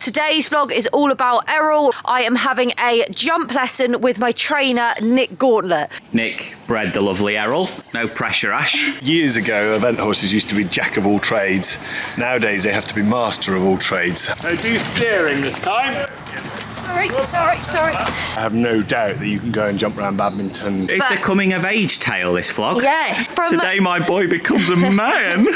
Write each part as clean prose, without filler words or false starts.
Today's vlog is all about Errol. I am having a jump lesson with my trainer, Nick Gauntlett. Nick bred the lovely Errol. No pressure, Ash. Years ago, event horses used to be jack of all trades. Nowadays, they have to be master of all trades. So do steering this time. Sorry. I have no doubt that you can go and jump around badminton. It's a coming of age tale, this vlog. Yes. Today my boy becomes a man.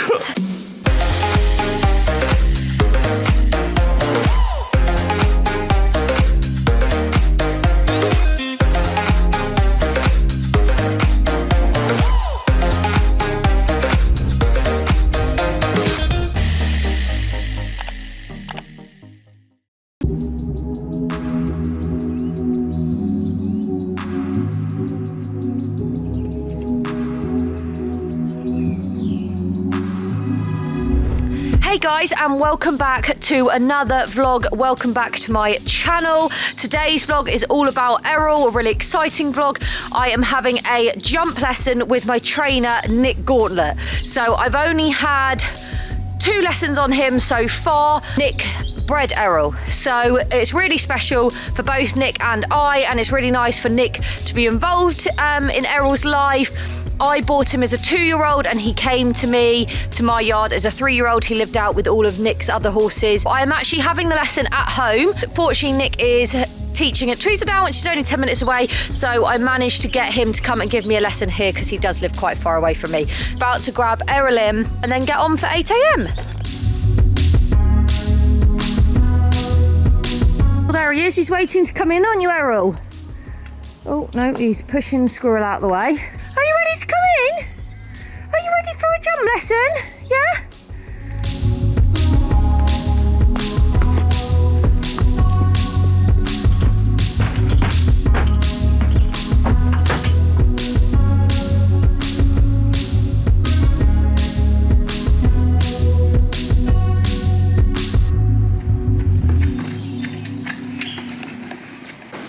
Hey guys, and welcome back to another vlog. Welcome back to my channel. Today's vlog is all about Errol, a really exciting vlog. I am having a jump lesson with my trainer, Nick Gauntlett. So I've only had 2 lessons on him so far. Nick bred Errol, so it's really special for both Nick and I, and it's really nice for Nick to be involved in Errol's life. I bought him as a 2-year-old and he came to me, to my yard, as a 3-year-old. He lived out with all of Nick's other horses. I am actually having the lesson at home. Fortunately, Nick is teaching at Tweezeldown, which is only 10 minutes away, so I managed to get him to come and give me a lesson here because he does live quite far away from me. About to grab Errol in and then get on for 8 AM. Well, there he is. He's waiting to come in, aren't you, Errol? Oh, no, he's pushing the squirrel out of the way. Are you ready to come in? Are you ready for a jump lesson? Yeah?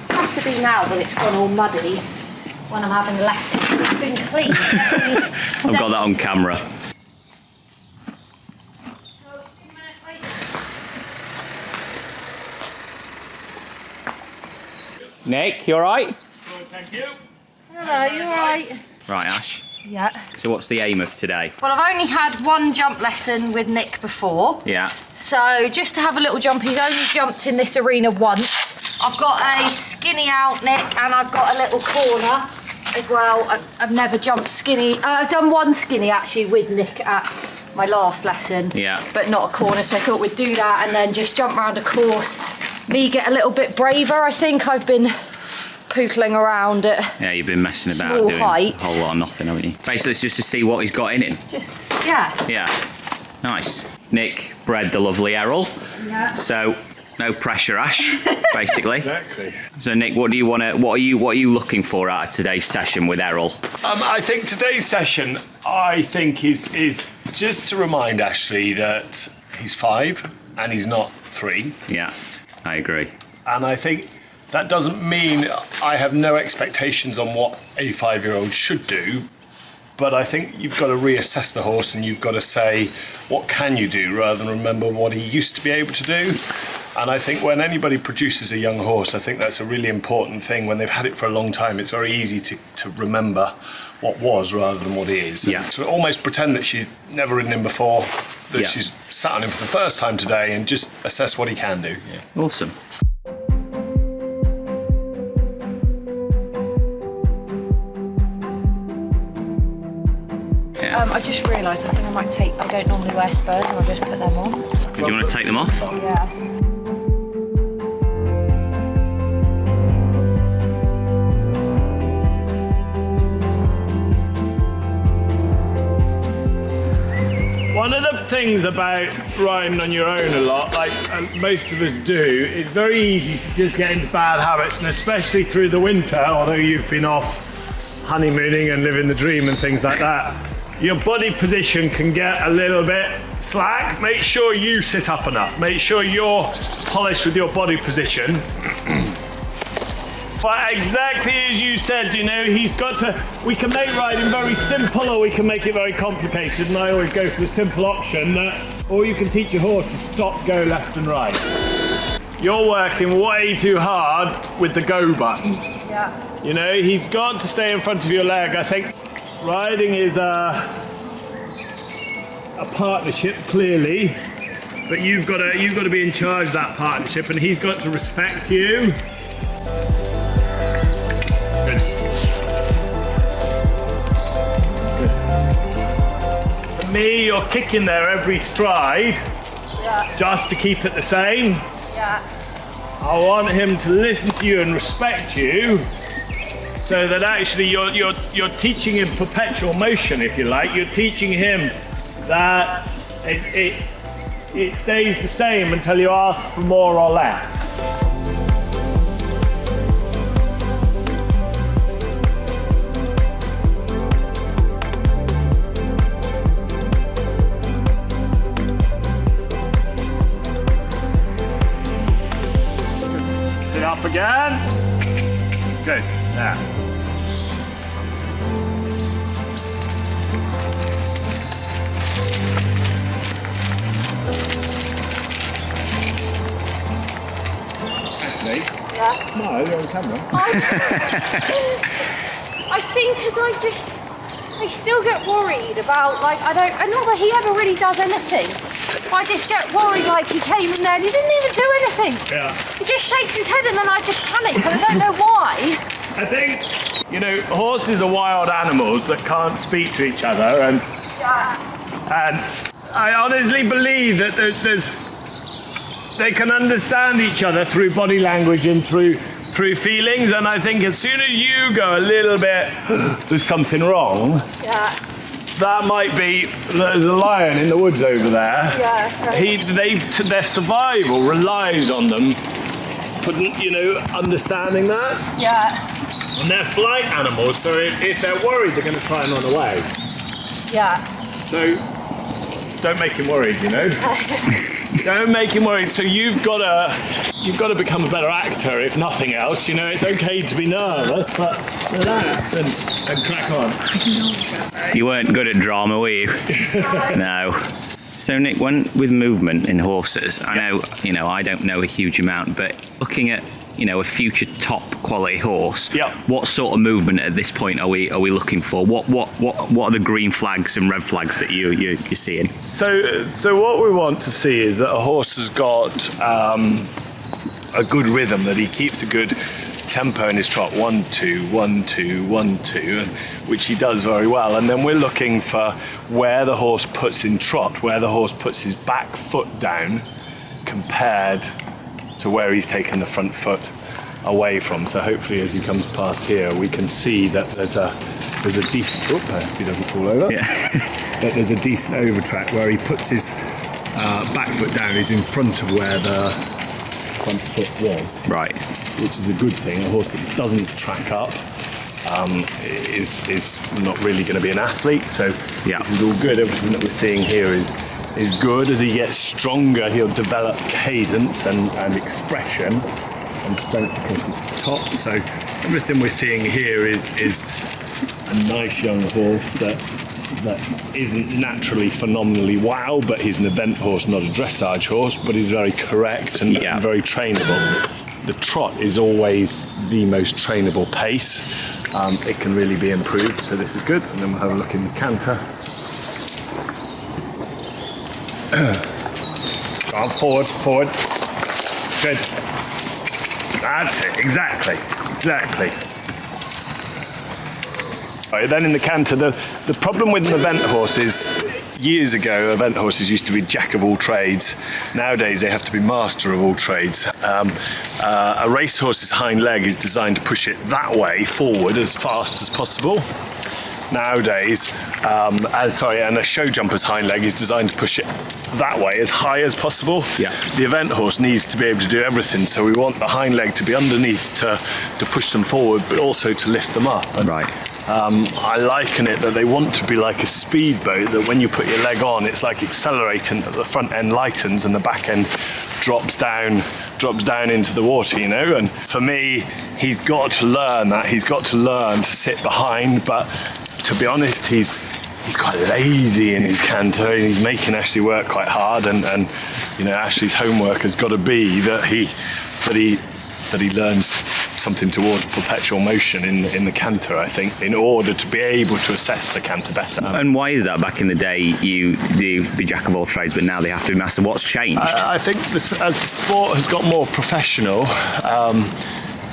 Has to be now when it's gone all muddy. When I'm having lessons, it's been clean. I've got that on camera. Nick, you alright? Well, thank you. Hello, you alright? Right, Ash. Yeah. So what's the aim of today? Well, I've only had 1 jump lesson with Nick before. Yeah. So just to have a little jump, he's only jumped in this arena once. I've got a skinny out, Nick, and I've got a little corner as well. I've never jumped skinny. I've done 1 skinny actually with Nick at my last lesson. Yeah. But not a corner, so I thought we'd do that and then just jump around a course. Me get a little bit braver. I think I've been pootling around at Yeah, you've been messing about small doing height. a whole lot of nothing, haven't you? Basically, it's just to see what he's got in him. Just, yeah. Yeah. Nice. Nick bred the lovely Errol. Yeah. So no pressure, Ash, basically. Exactly. So Nick, what are you looking for out of today's session with Errol? I think today's session, is just to remind Ashley that he's 5 and he's not 3. Yeah, I agree. And I think that doesn't mean I have no expectations on what a 5-year-old should do, but I think you've got to reassess the horse and you've got to say, what can you do, rather than remember what he used to be able to do. And I think when anybody produces a young horse, I think that's a really important thing. When they've had it for a long time, it's very easy to remember what was rather than what is. Yeah. So almost pretend that she's never ridden him before, that she's sat on him for the first time today, and just assess what he can do. Yeah. Awesome. I just realised I think I don't normally wear spurs and I'll just put them on. Do you want to take them off? Yeah. One of the things about riding on your own a lot, like most of us do, it's very easy to just get into bad habits, and especially through the winter, although you've been off honeymooning and living the dream and things like that. Your body position can get a little bit slack. Make sure you sit up enough. Make sure you're polished with your body position. But exactly as you said, you know, he's got to, we can make riding very simple or we can make it very complicated, and I always go for the simple option that all you can teach your horse is stop, go left and right. you're working way too hard with the go button. Yeah. You know, he's got to stay in front of your leg. I think riding is a partnership, clearly, but you've got to be in charge of that partnership, and he's got to respect you. Good. For me, you're kicking there every stride, just to keep it the same. Yeah. I want him to listen to you and respect you, so that actually you're teaching him perpetual motion, if you like. You're teaching him that it stays the same until you ask for more or less. Sit up again. Good. Now. Ashley. Yeah. Smile, you're on camera. I think because I still get worried about, like, not that he ever really does anything. I just get worried, like, he came in there and he didn't even do anything. Yeah. He just shakes his head and then I just panic and I don't know why. I think, you know, horses are wild animals that can't speak to each other, and I honestly believe that they can understand each other through body language and through feelings, and I think as soon as you go a little bit, there's something wrong, that might be, there's a lion in the woods over there. Yeah. Their survival relies on them understanding that. Yeah. And they're flight animals, so if they're worried, they're going to try and run away. Yeah. So don't make him worried, you know. Don't make him worried. So you've got to become a better actor, if nothing else. You know, it's okay to be nervous, but relax and crack on. You weren't good at drama, were you? No. So Nick, with movement in horses, I know, I don't know a huge amount, but looking at, a future top quality horse, what sort of movement at this point are we looking for? What are the green flags and red flags that you're seeing? So what we want to see is that a horse has got a good rhythm, that he keeps a good tempo in his trot, 1 2 1 2 1 2, which he does very well. And then we're looking for where the horse puts in trot, where the horse puts his back foot down compared to where he's taken the front foot away from. So hopefully as he comes past here, we can see that there's a decent, if he doesn't fall over, that there's a decent over track where he puts his back foot down, is in front of where the front foot was. Right. Which is a good thing. A horse that doesn't track up is not really going to be an athlete. So this is all good. Everything that we're seeing here is good. As he gets stronger, he'll develop cadence and expression and strength across his top. So everything we're seeing here is a nice young horse that isn't naturally phenomenally wow, but he's an event horse, not a dressage horse, but he's very correct and very trainable. The trot is always the most trainable pace. It can really be improved, so this is good. And then we'll have a look in the canter. Go on, forward. Good. That's it, exactly. Right, then in the canter, the problem with an event horse is, years ago, event horses used to be jack of all trades. Nowadays, they have to be master of all trades. A racehorse's hind leg is designed to push it that way forward as fast as possible. Nowadays, and a show jumper's hind leg is designed to push it that way as high as possible. The event horse needs to be able to do everything, so we want the hind leg to be underneath to push them forward, but also to lift them up. And, I liken it that they want to be like a speedboat, that when you put your leg on, it's like accelerating, that the front end lightens and the back end drops down into the water, and for me, he's got to learn that. He's got to learn to sit behind, but to be honest, he's quite lazy in his canter, and he's making Ashley work quite hard, and You know, Ashley's homework has got to be that he learns something towards perpetual motion in the canter, I think, in order to be able to assess the canter better. And why is that? Back in the day, you'd be jack of all trades, but now they have to be master. What's changed? I think as the sport has got more professional,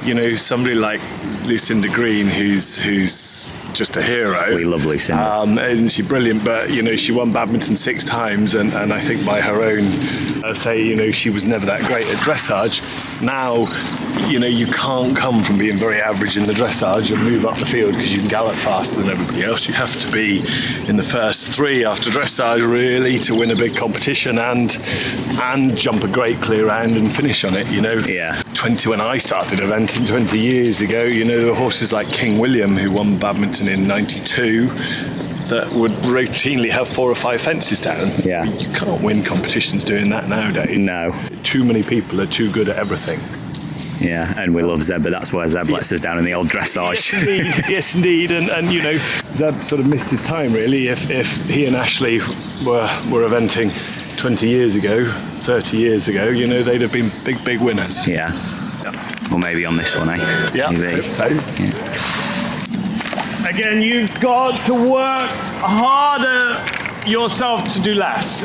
you know, somebody like Lucinda Green, who's just a hero. We love Lucinda. Isn't she brilliant? But, you know, she won badminton 6 times, and I think by her own say, you know, she was never that great at dressage. Now, you know, you can't come from being very average in the dressage and move up the field because you can gallop faster than everybody else. You have to be in the first 3 after dressage, really, to win a big competition and jump a great clear round and finish on it, you know. Yeah. When I started eventing 20 years ago, you know, there were horses like King William, who won badminton in '92, that would routinely have 4 or 5 fences down. Yeah. You can't win competitions doing that nowadays. No. Too many people are too good at everything. Yeah, and we love Zeb, but that's where Zeb lets us down in the old dressage. Yes, indeed. And you know, Zeb sort of missed his time, really. If he and Ashley were eventing 20 years ago, 30 years ago, you know, they'd have been big winners. Yeah. Or maybe on this one, eh? Yeah, maybe. I hope so. Yeah. Again, you've got to work harder yourself to do less.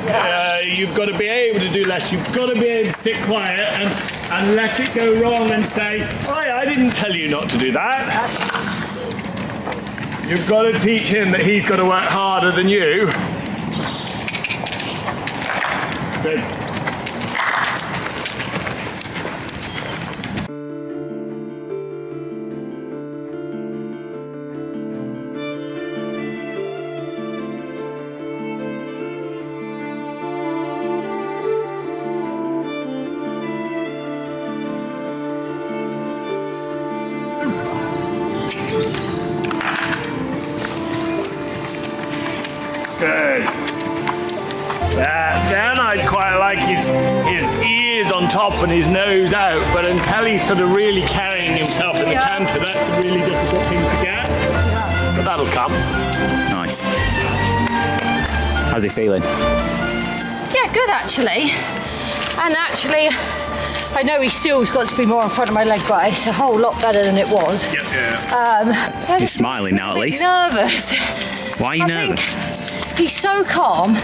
You've got to be able to do less. You've got to be able to sit quiet and let it go wrong and say, oh, I didn't tell you not to do that. You've got to teach him that he's got to work harder than you. Good. Good. Then I'd quite like his ears on top and his nose out, but until he's sort of really carrying himself in the canter, that's a really difficult thing to get. But that'll come. Nice. How's he feeling? Yeah, good actually. And actually, I know he still's got to be more in front of my leg, but it's a whole lot better than it was. Yeah. He's smiling now, at least. Nervous. Why are you nervous? He's so calm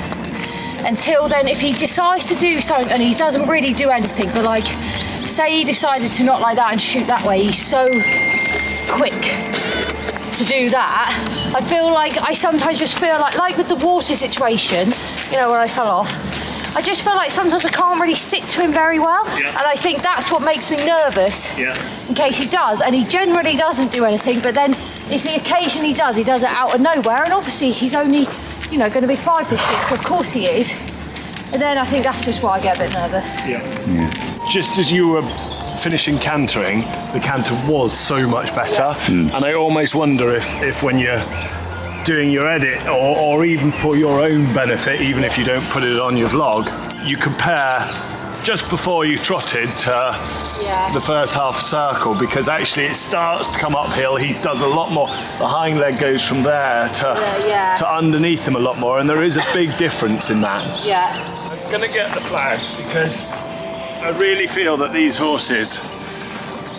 until then. If he decides to do something and he doesn't really do anything, but like, say he decided to not like that and shoot that way, he's so quick to do that. I sometimes just feel like with the water situation, you know, when I fell off, I just feel like sometimes I can't really sit to him very well. Yeah. And I think that's what makes me nervous in case he does. And he generally doesn't do anything, but then if he occasionally does, he does it out of nowhere. And obviously he's only, you know, going to be 5 this year, so of course he is. And then I think that's just why I get a bit nervous. Yeah. Just as you were finishing cantering, the canter was so much better. And I almost wonder if when you're doing your edit, or even for your own benefit, even if you don't put it on your vlog, you compare just before you trotted to the first half circle, because actually it starts to come uphill. He does a lot more. The hind leg goes from there to underneath him a lot more, and there is a big difference in that. Yeah. I'm going to get the flags because I really feel that these horses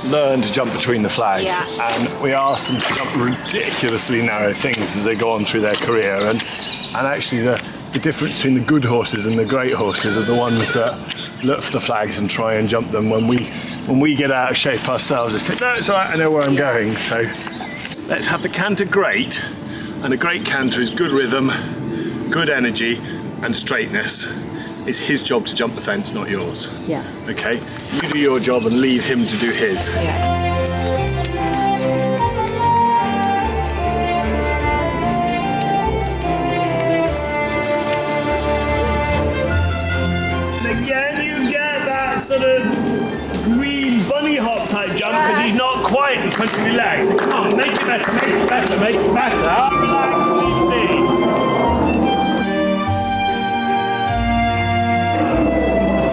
learn to jump between the flags, and we ask them to jump ridiculously narrow things as they go on through their career, and actually the difference between the good horses and the great horses are the ones that look for the flags and try and jump them. When we get out of shape ourselves, they say, no, it's all right, I know where I'm going. So let's have the canter great, and a great canter is good rhythm, good energy and straightness. It's his job to jump the fence, not yours. Yeah. Okay? You do your job and leave him to do his. Yeah. Again, you get that sort of green bunny hop type jump because he's not quite in front of your legs. So come on, make it better, make it better, make it better. Relax, leave it be.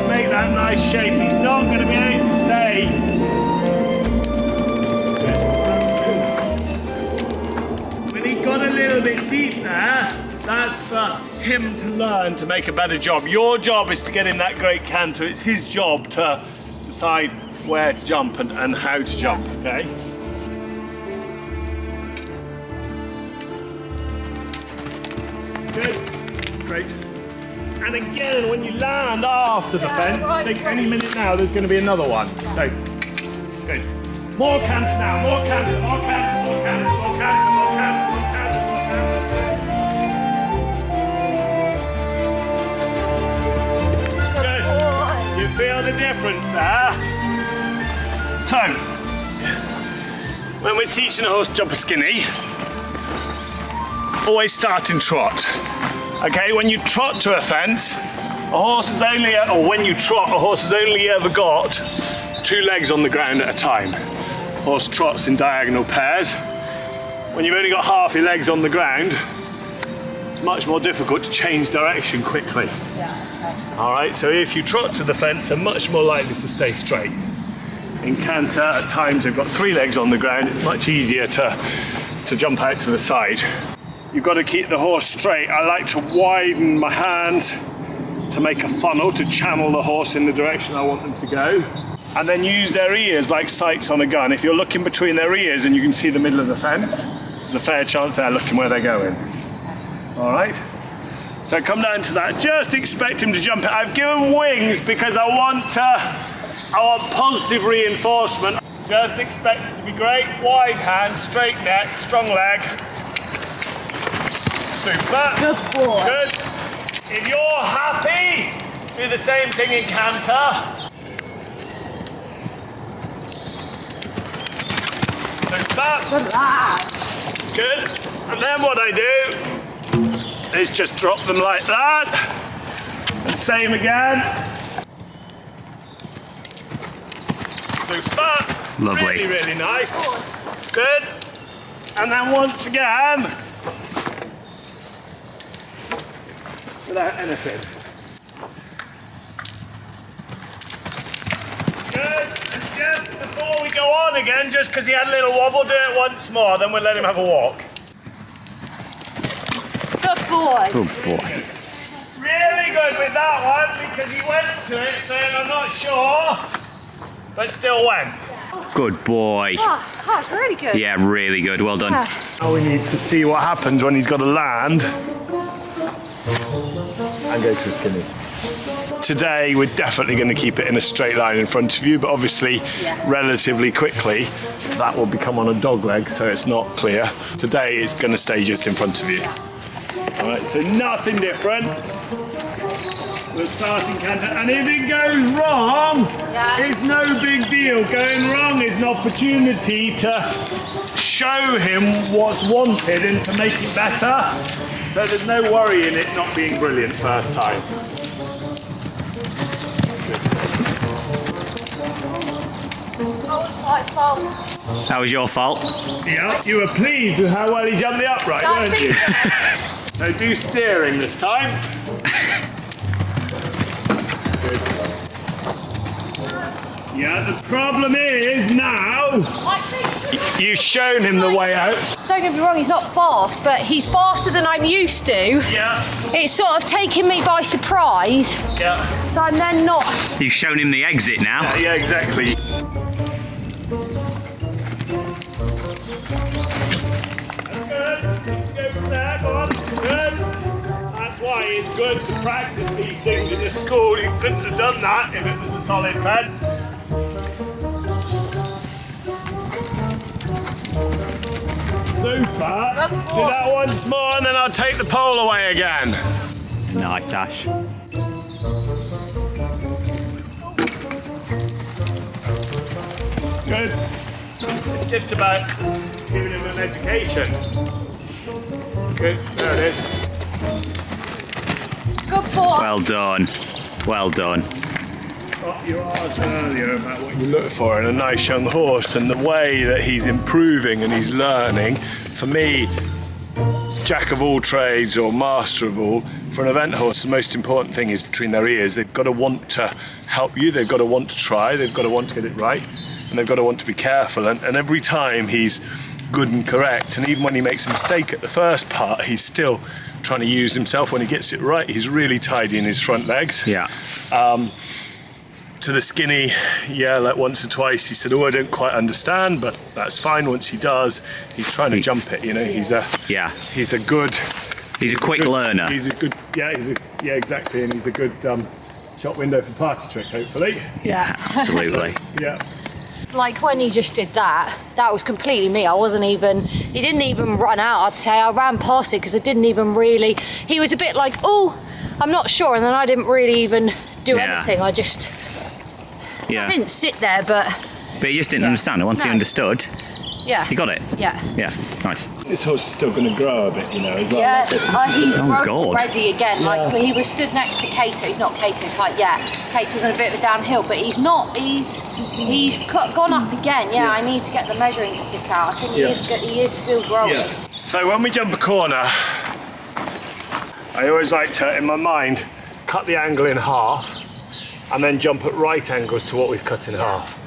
Make that nice shape. He's not going to be able to stay. When he got a little bit deep there, that's for him to learn to make a better job. Your job is to get him that great canter. It's his job to decide where to jump and how to jump, okay? Good, great. And again, when you land after the fence, think any minute now there's going to be another one. So, good. More canter now, more canter, more canter, more canter, more canter, more canter, more canter, more canter. Good. You feel the difference there? So, when we're teaching a horse to jump a skinny, always start in trot. Okay, when you trot to a fence, a horse has only, or when you trot, a horse has only ever got 2 legs on the ground at a time. Horse trots in diagonal pairs. When you've only got half your legs on the ground, it's much more difficult to change direction quickly. Yeah, okay. All right, so if you trot to the fence, they're much more likely to stay straight. In canter, at times they've got 3 legs on the ground, it's much easier to jump out to the side. You've got to keep the horse straight. I like to widen my hands to make a funnel, to channel the horse in the direction I want them to go. And then use their ears like sights on a gun. If you're looking between their ears and you can see the middle of the fence, there's a fair chance they're looking where they're going. All right? So come down to that. Just expect him to jump it. I've given wings because I want positive reinforcement. Just expect it to be great. Wide hand, straight neck, strong leg. Super. Good boy. Good. If you're happy, do the same thing in canter. Super. Good lad. Good. And then what I do is just drop them like that. And same again. Super. Lovely. Really, really nice. Good. And then once again, without anything. Good. And just before we go on again, just because he had a little wobble, do it once more, then we'll let him have a walk. Good boy. Good boy. Really good with that one because he went to it saying, I'm not sure, but still went. Good boy. Oh, that's really good. Yeah, really good. Well done. Now we need to see what happens when he's got to land and go to a skinny. Today we're definitely going to keep it in a straight line in front of you, but obviously relatively quickly that will become on a dog leg, so it's not clear. Today it's going to stay just in front of you. All right, so nothing different. We're starting canter, and if it goes wrong, it's no big deal. Going wrong is an opportunity to show him what's wanted and to make it better. So there's no worry in it not being brilliant first time. That was your fault. Yeah, you were pleased with how well he jumped the upright, weren't you? So do steering this time. Good. Yeah, the problem is now you've shown him the way out. Don't get me wrong, he's not fast, but he's faster than I'm used to. Yeah. It's sort of taking me by surprise. Yeah. So I'm then not. You've shown him the exit now. Yeah, exactly. Good. Go from there, go on. Good. That's why it's good to practice these things in the school. You couldn't have done that if it was a solid fence. Super. Do that once more and then I'll take the pole away again. Nice, Ash. Good. It's just about giving him an education. Good, there it is. Good boy. Well done. Well done. What you asked earlier about what you look for in a nice young horse and the way that he's improving and he's learning. For me, jack of all trades or master of all, for an event horse, the most important thing is between their ears. They've got to want to help you, they've got to want to try, they've got to want to get it right, and they've got to want to be careful. And every time he's good and correct, and even when he makes a mistake at the first part, he's still trying to use himself. When he gets it right, he's really tidy in his front legs. Yeah. To the skinny, yeah, like once or twice he said, oh, I don't quite understand, but that's fine. Once he does, he's trying to jump it, you know. He's a good learner. He's a good, yeah, exactly, and he's a good shot window for party trick, hopefully. Yeah. Absolutely. Yeah. Like when he just did that was completely me. He didn't even run out, I'd say. I ran past it because I didn't even really, he was a bit like, oh, I'm not sure, and then I didn't really even do anything. I didn't sit there, but he just didn't understand. Once he understood, he got it. Yeah. Yeah, nice. This horse is still going to grow a bit, you know, as well. Yeah, he's grown God. already again. Like he was stood next to Cato. He's not Cato's height yet. Cato's on a bit of a downhill, but he's not. He's gone up again. Yeah, I need to get the measuring stick out. I think he is still growing. Yeah. So when we jump a corner, I always like to, in my mind, cut the angle in half and then jump at right angles to what we've cut in half.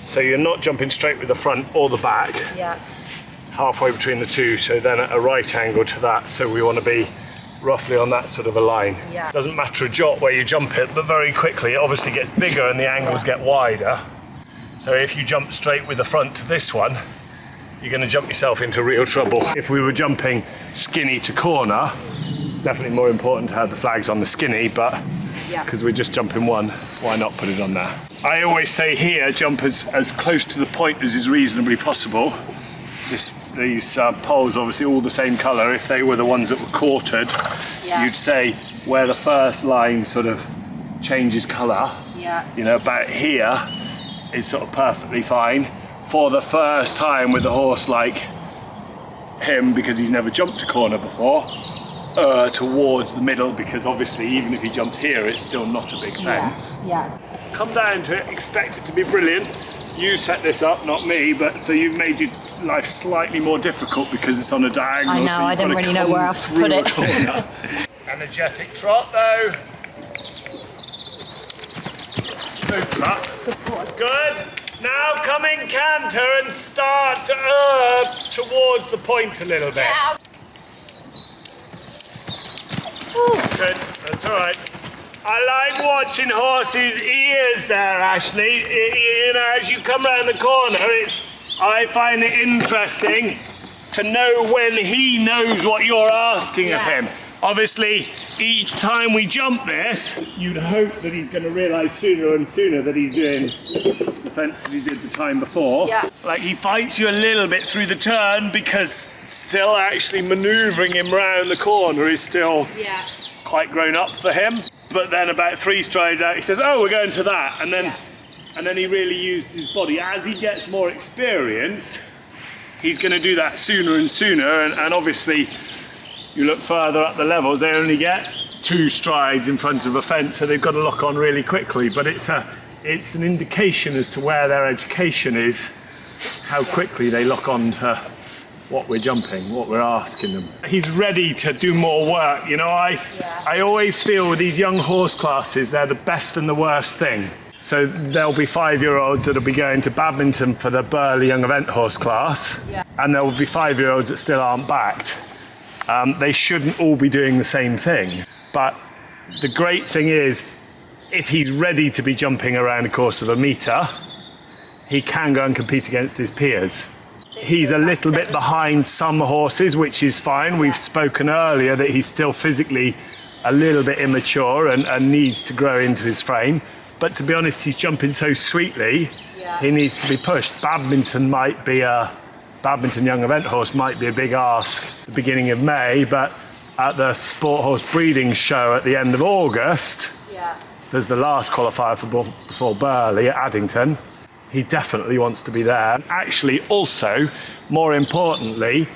So you're not jumping straight with the front or the back. Yeah. Halfway between the two, so then at a right angle to that. So we want to be roughly on that sort of a line. Yeah. Doesn't matter a jot where you jump it, but very quickly it obviously gets bigger and the angles get wider. So if you jump straight with the front to this one, you're going to jump yourself into real trouble. If we were jumping skinny to corner, definitely more important to have the flags on the skinny, but because we're just jumping one, why not put it on there? I always say here, jump as close to the point as is reasonably possible. These poles, obviously all the same colour. If they were the ones that were quartered, you'd say where the first line sort of changes colour, you know, about here is sort of perfectly fine. For the first time with a horse like him, because he's never jumped a corner before, towards the middle, because obviously even if he jumped here, it's still not a big fence. Yeah. Come down to it, expect it to be brilliant. You set this up, not me, but so you've made your life slightly more difficult because it's on a diagonal. I know, so I didn't really know where else to put it. Energetic trot though. Super. Good. Now come in canter and start towards the point a little bit. Yeah. Good, that's all right. I like watching horses' ears there, Ashley. You know, as you come around the corner, I find it interesting to know when he knows what you're asking of him. Obviously, each time we jump this, you'd hope that he's going to realise sooner and sooner that he's doing the fence that he did the time before. Yeah. Like he fights you a little bit through the turn because still actually manoeuvring him round the corner is still quite grown up for him. But then about 3 strides out, he says, oh, we're going to that. And then he really used his body. As he gets more experienced, he's going to do that sooner and sooner. And obviously, you look further up the levels, they only get 2 strides in front of a fence, so they've got to lock on really quickly. But it's an indication as to where their education is, how quickly they lock on to what we're jumping, what we're asking them. He's ready to do more work. You know, I always feel with these young horse classes, they're the best and the worst thing. So there'll be 5-year-olds that'll be going to badminton for the Burley Young Event Horse class, and there will be 5-year-olds that still aren't backed. They shouldn't all be doing the same thing. But the great thing is, if he's ready to be jumping around a course of a metre, he can go and compete against his peers. He's a little bit behind some horses, which is fine. We've spoken earlier that he's still physically a little bit immature and needs to grow into his frame. But to be honest, he's jumping so sweetly, he needs to be pushed. Badminton Young Event Horse might be a big ask at the beginning of May, but at the Sport Horse Breeding Show at the end of August, there's the last qualifier before Burley at Addington. He definitely wants to be there. Actually, also, more importantly,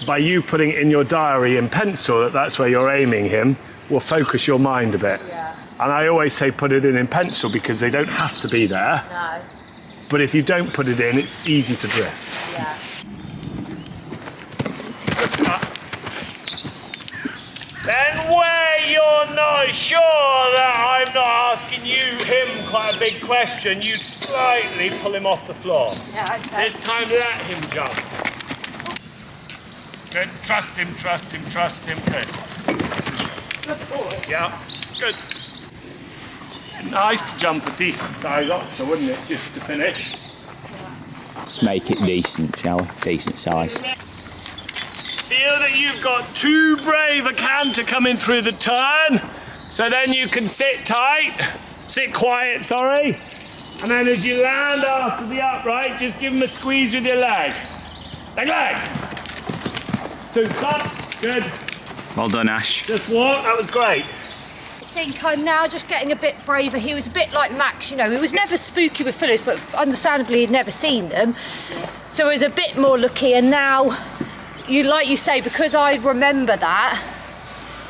by you putting it in your diary in pencil that that's where you're aiming him, will focus your mind a bit. And I always say put it in pencil because they don't have to be there. No. But if you don't put it in, it's easy to drift. Yeah. Then where you're not sure that I'm not asking him quite a big question, you'd slightly pull him off the floor. Yeah, okay. This time let him jump. Good, trust him, good. Yeah, good. Nice to jump a decent size oxer, wouldn't it, just to finish? Let's make it decent, shall we? Decent size. Feel that you've got too brave a canter coming through the turn, so then you can sit quiet, sorry. And then as you land after the upright, just give him a squeeze with your leg. Leg. Super, good. Well done, Ash. Just walk, that was great. I think I'm now just getting a bit braver. He was a bit like Max, you know, he was never spooky with fillies, but understandably he'd never seen them. So he was a bit more lucky, and now, like you say, because I remember that,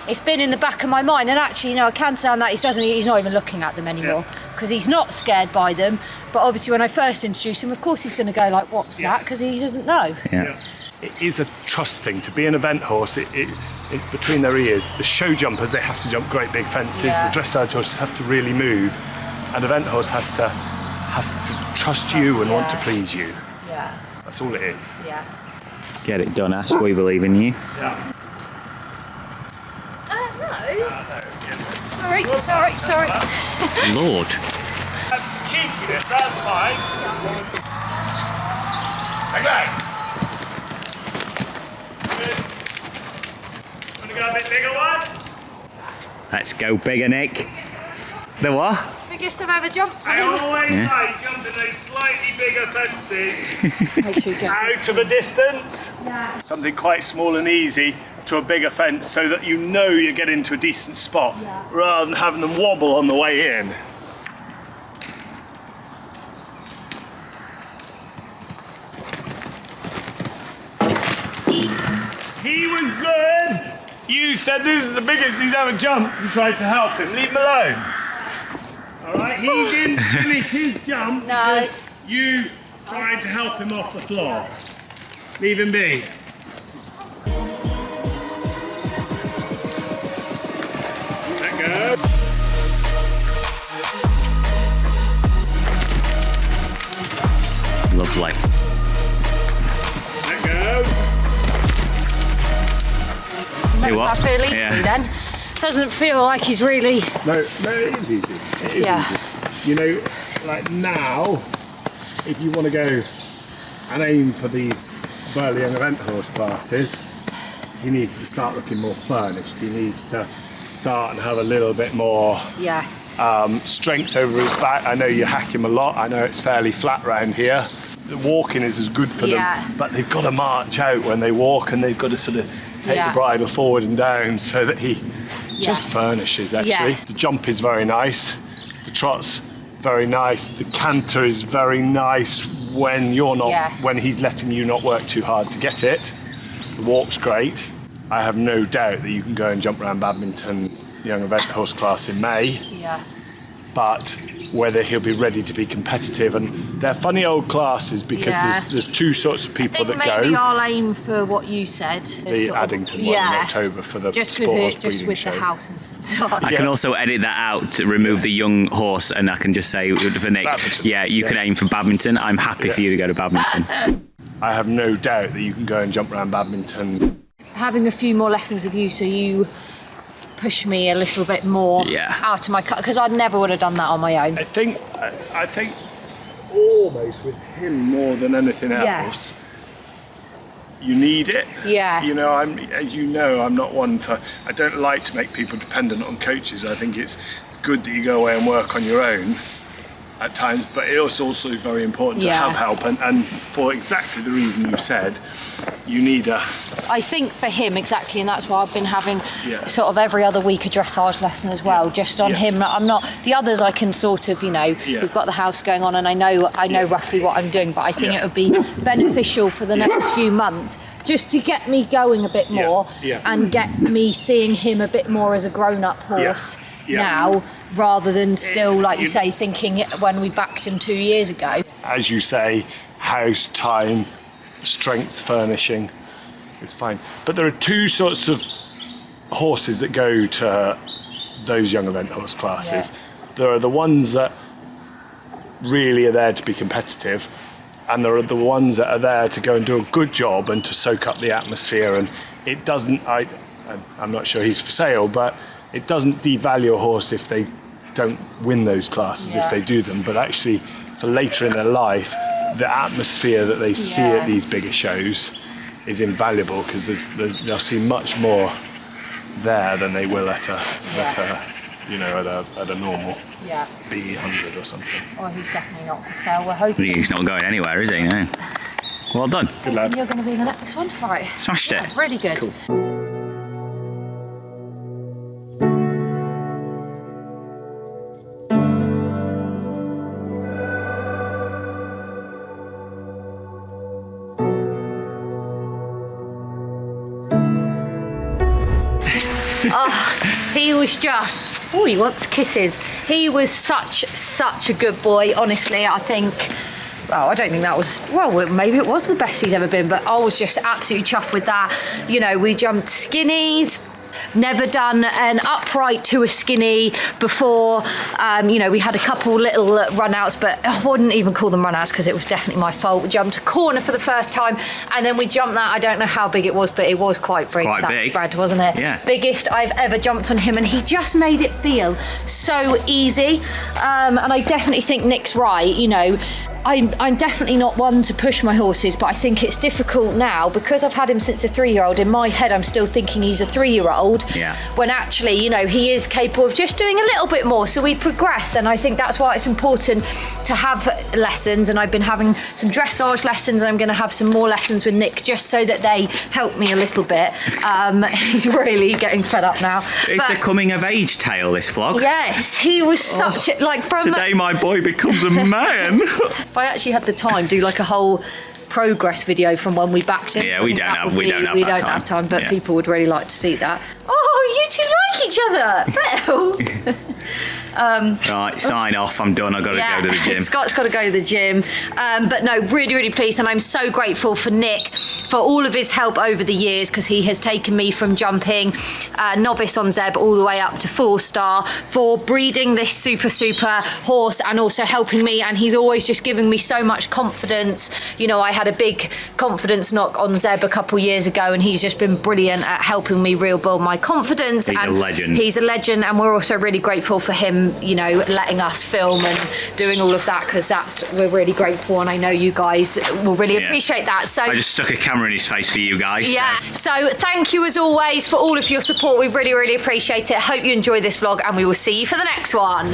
it's been in the back of my mind, and actually, you know, I can sound that he's not even looking at them anymore, because he's not scared by them. But obviously when I first introduced him, of course he's going to go like, what's that? Because he doesn't know. Yeah. It is a trust thing. To be an event horse, it's between their ears. The show jumpers, they have to jump great big fences. Yeah. The dressage horses have to really move. An event horse has to trust you and want to please you. Yeah. That's all it is. Yeah. Get it done, Ash. We believe in you. Yeah. No. Sorry. Lord. That's cheekiness, that's fine. Okay. Good. Want to go a bit bigger once? Let's go bigger, Nick. The what? Biggest I've ever jumped. I always like jumping those slightly bigger fences Make sure you get out of a distance. Yeah. Something quite small and easy to a bigger fence, so that you know you're getting to a decent spot, rather than having them wobble on the way in. He was good. You said this is the biggest he's ever jumped and tried to help him. Leave him alone. All right, he didn't finish his jump because you tried to help him off the floor. Leave him be. Let go. Lovely. Let go. You what? That feel easy then. Doesn't feel like he's really. No, it is easy. It is easy. You know, like now, if you want to go and aim for these Burley Young Event Horse classes, he needs to start looking more furnished. He needs to start and have a little bit more strength over his back. I know you hack him a lot. I know it's fairly flat round here. The walking is as good for them, but they've got to march out when they walk, and they've got to sort of take the bridle forward and down so that he just furnishes, actually. The jump is very nice. The trot's very nice. The canter is very nice when you're not, when he's letting you not work too hard to get it. The walk's great. I have no doubt that you can go and jump around Badminton Young Event Horse class in May. But whether he'll be ready to be competitive, and they're funny old classes because there's two sorts of people that go. Maybe I'll aim for what you said. The Addington one in October for the just sport horse just breeding with show. the house and stuff. I can also edit that out to remove the young horse, and I can just say for Nick, Badminton. you can aim for Badminton. I'm happy for you to go to Badminton. I have no doubt that you can go and jump around Badminton. Having a few more lessons with you, so you push me a little bit more out of my cut, because I never would have done that on my own. I think almost with him more than anything else, you need it. You know, I'm not one for. I don't like to make people dependent on coaches. I think it's good that you go away and work on your own at times, but it's also very important to have help, and for exactly the reason you said, you need a. I think for him exactly, and that's why I've been having sort of every other week a dressage lesson as well, just on him. I'm not the others. I can sort of, you know, we've got the house going on, and I know roughly what I'm doing, but I think it would be beneficial for the next few months just to get me going a bit more and get me seeing him a bit more as a grown-up horse now, rather than still, like you say, thinking when we backed him 2 years ago. As you say, house, time, strength, furnishing, it's fine. But there are two sorts of horses that go to those young event horse classes. There are the ones that really are there to be competitive, and there are the ones that are there to go and do a good job and to soak up the atmosphere. And it doesn't, I'm not sure he's for sale, but it doesn't devalue a horse if they don't win those classes, if they do them, but actually for later in their life, the atmosphere that they see at these bigger shows is invaluable, because they'll see much more there than they will at a normal B100 or something. Oh, he's definitely not for sale. We're hoping He's not going anywhere, is he? No. Well done. Good lad. you're going to be the next one. Right. Smashed it. Yeah, really good. Cool. Oh, he was just, oh, he wants kisses. He was such a good boy, honestly. I think, well, I don't think that was, well, maybe it was the best he's ever been, but I was just absolutely chuffed with that. You know, we jumped skinnies. Never done an upright to a skinny before. You know, we had a couple little run-outs, but I wouldn't even call them run-outs because it was definitely my fault. We jumped a corner for the first time, and then we jumped that. I don't know how big it was, but it was quite big. Quite that big. spread, wasn't it? Yeah. Biggest I've ever jumped on him, and he just made it feel so easy. And I definitely think Nick's right. You know, I'm definitely not one to push my horses, but I think it's difficult now because I've had him since a 3-year-old. In my head, I'm still thinking he's a 3-year-old. Yeah. When actually, you know, he is capable of just doing a little bit more. So we progress, and I think that's why it's important to have lessons. And I've been having some dressage lessons, and I'm going to have some more lessons with Nick just so that they help me a little bit. He's really getting fed up now. It's a coming of age tale, this vlog. Yes, he was such like from Today my boy becomes a man. If I actually had the time, do like a whole progress video from when we backed him. Yeah, we don't have time, but Yeah. people would really like to see that. Oh, you two like each other. Well. Right, sign off. I'm done. I've got to go to the gym. Scott's got to go to the gym. But no, really pleased, and I'm so grateful for Nick for all of his help over the years, because he has taken me from jumping novice on Zeb all the way up to 4-star, for breeding this super horse, and also helping me, and he's always just giving me so much confidence. You know, I had a big confidence knock on Zeb a couple years ago, and he's just been brilliant at helping me rebuild my confidence. He's a legend. He's a legend, and we're also really grateful for him, you know, letting us film and doing all of that, because we're really grateful, and I know you guys will really appreciate that. So I just stuck a camera in his face for you guys. yeah, so thank you as always for all of your support. We really appreciate it. Hope you enjoy this vlog, and we will see you for the next one.